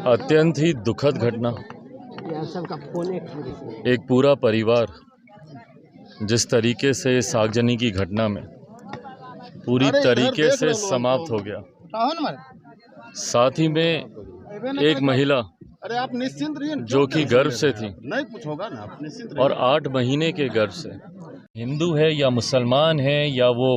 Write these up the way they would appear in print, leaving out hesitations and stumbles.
अत्यंत ही दुखद घटना। एक पूरा परिवार जिस तरीके से सागजनी की घटना में पूरी तरीके से समाप्त हो गया, साथ ही में एक महिला जो कि गर्भ से थी और 8 महीने के गर्भ से, हिंदू है या मुसलमान है या वो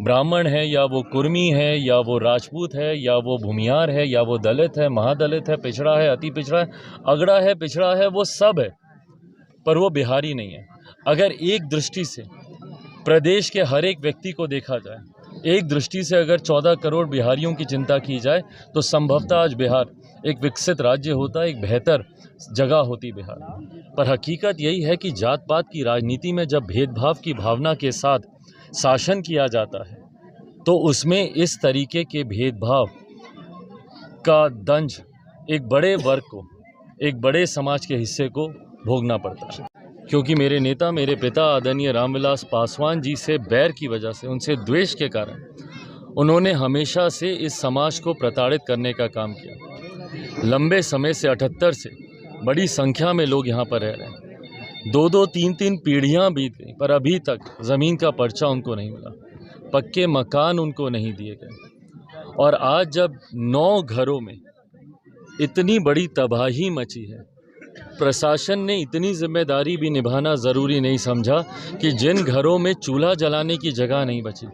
ब्राह्मण है या वो कुर्मी है या वो राजपूत है या वो भूमियार है या वो दलित है, महादलित है, पिछड़ा है, अति पिछड़ा है, अगड़ा है, पिछड़ा है, वो सब है, पर वो बिहारी नहीं है। अगर एक दृष्टि से प्रदेश के हर एक व्यक्ति को देखा जाए, एक दृष्टि से अगर 14 करोड़ बिहारियों की चिंता की जाए तो संभवतः आज बिहार एक विकसित राज्य होता, एक बेहतर जगह होती बिहार। पर हकीकत यही है कि जात पात की राजनीति में जब भेदभाव की भावना के साथ शासन किया जाता है तो उसमें इस तरीके के भेदभाव का दंश एक बड़े वर्ग को, एक बड़े समाज के हिस्से को भोगना पड़ता है। क्योंकि मेरे नेता, मेरे पिता आदरणीय रामविलास पासवान जी से बैर की वजह से, उनसे द्वेष के कारण उन्होंने हमेशा से इस समाज को प्रताड़ित करने का काम किया। लंबे समय से 78 से बड़ी संख्या में लोग यहाँ पर रह रहे हैं। 2-2, 3-3 पीढ़ियाँ बीत गई, पर अभी तक ज़मीन का पर्चा उनको नहीं मिला, पक्के मकान उनको नहीं दिए गए। और आज जब 9 घरों में इतनी बड़ी तबाही मची है, प्रशासन ने इतनी जिम्मेदारी भी निभाना ज़रूरी नहीं समझा कि जिन घरों में चूल्हा जलाने की जगह नहीं बची,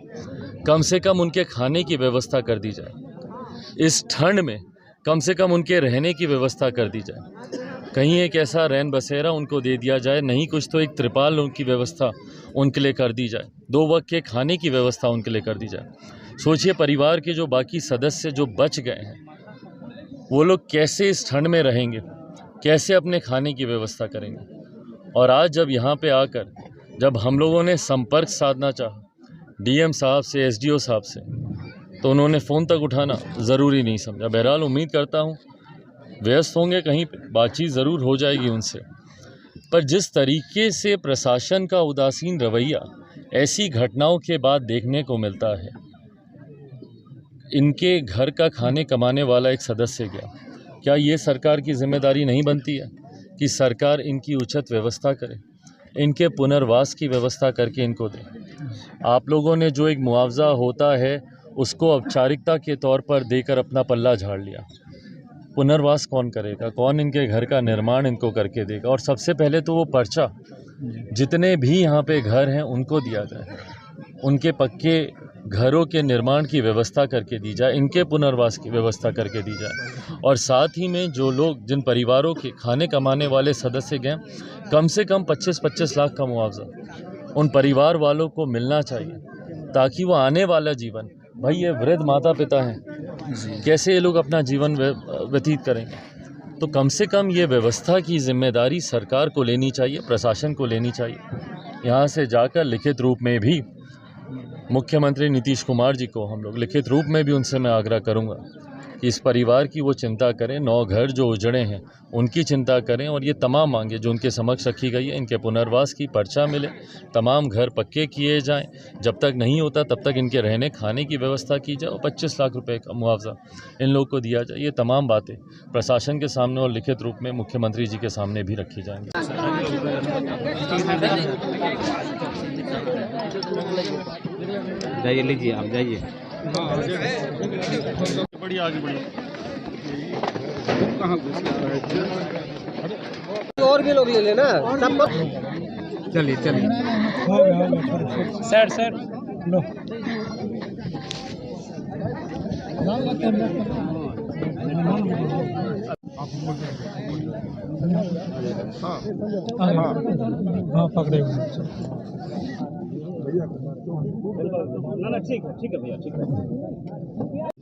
कम से कम उनके खाने की व्यवस्था कर दी जाए। इस ठंड में कम से कम उनके रहने की व्यवस्था कर दी जाए। कहीं एक ऐसा रैन बसेरा उनको दे दिया जाए, नहीं कुछ तो एक त्रिपाल उनकी व्यवस्था उनके लिए कर दी जाए, 2 वक्त के खाने की व्यवस्था उनके लिए कर दी जाए। सोचिए परिवार के जो बाकी सदस्य जो बच गए हैं, वो लोग कैसे इस ठंड में रहेंगे, कैसे अपने खाने की व्यवस्था करेंगे। और आज जब यहाँ पे आकर जब हम लोगों ने संपर्क साधना चाहा डीएम साहब से, एसडीओ साहब से, तो उन्होंने फ़ोन तक उठाना ज़रूरी नहीं समझा। बहरहाल उम्मीद करता हूँ व्यस्त होंगे कहीं पे, बातचीत ज़रूर हो जाएगी उनसे। पर जिस तरीके से प्रशासन का उदासीन रवैया ऐसी घटनाओं के बाद देखने को मिलता है, इनके घर का खाने कमाने वाला एक सदस्य गया, क्या ये सरकार की जिम्मेदारी नहीं बनती है कि सरकार इनकी उचित व्यवस्था करे, इनके पुनर्वास की व्यवस्था करके इनको दे। आप लोगों ने जो एक मुआवजा होता है उसको औपचारिकता के तौर पर देकर अपना पल्ला झाड़ लिया। पुनर्वास कौन करेगा, कौन इनके घर का निर्माण इनको करके देगा? और सबसे पहले तो वो पर्चा जितने भी यहाँ पे घर हैं उनको दिया जाए, उनके पक्के घरों के निर्माण की व्यवस्था करके दी जाए, इनके पुनर्वास की व्यवस्था करके दी जाए। और साथ ही में जो लोग, जिन परिवारों के खाने कमाने वाले सदस्य गए, कम से कम 25-25 लाख का मुआवजा उन परिवार वालों को मिलना चाहिए, ताकि वो आने वाला जीवन, भाई ये वृद्ध माता पिता हैं, कैसे ये लोग अपना जीवन व्यतीत करेंगे। तो कम से कम ये व्यवस्था की जिम्मेदारी सरकार को लेनी चाहिए, प्रशासन को लेनी चाहिए। यहाँ से जाकर लिखित रूप में भी मुख्यमंत्री नीतीश कुमार जी को हम लोग लिखित रूप में भी उनसे मैं आग्रह करूंगा कि इस परिवार की वो चिंता करें, 9 घर जो उजड़े हैं उनकी चिंता करें, और ये तमाम मांगे जो उनके समक्ष रखी गई है, इनके पुनर्वास की पर्चा मिले, तमाम घर पक्के किए जाएं। जब तक नहीं होता तब तक इनके रहने खाने की व्यवस्था की जाए और 25 लाख रुपए का मुआवजा इन लोगों को दिया जाए। ये तमाम बातें प्रशासन के सामने और लिखित रूप में मुख्यमंत्री जी के सामने भी रखी जाएंगी। जाइए, लीजिए, आप जाइए। बड़ी आगे बढ़ी और भी लोग ले लेना सब। चलिए चलिए सर लो। हाँ पकड़े हुए। ना ठीक है भैया, ठीक है।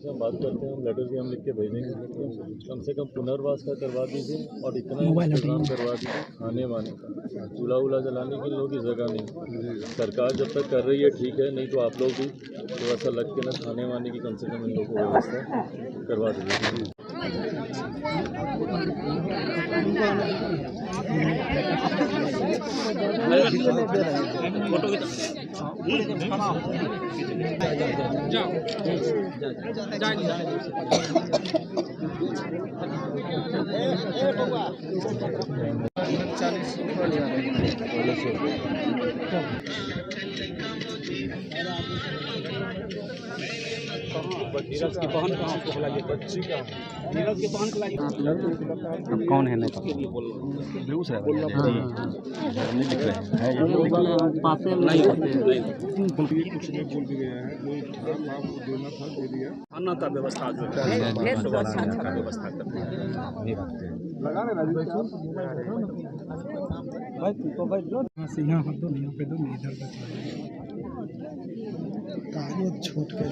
हम बात करते हैं, लेटर भी हम लिख के भेजेंगे, कम से कम पुनर्वास का करवा दीजिए और इतना इंतजाम करवा दीजिए खाने वाने का, चूल्हा वूल्हा जलाने के लोगों की जगह नहीं। सरकार जब तक कर रही है ठीक है, नहीं तो आप लोग भी थोड़ा सा लग के ना खाने वाने की कम से कम इन लोगों को व्यवस्था करवा दीजिए। फोटो अब कौन है नहीं यहाँ पर दो यहाँ पे दो इधर पे छूट के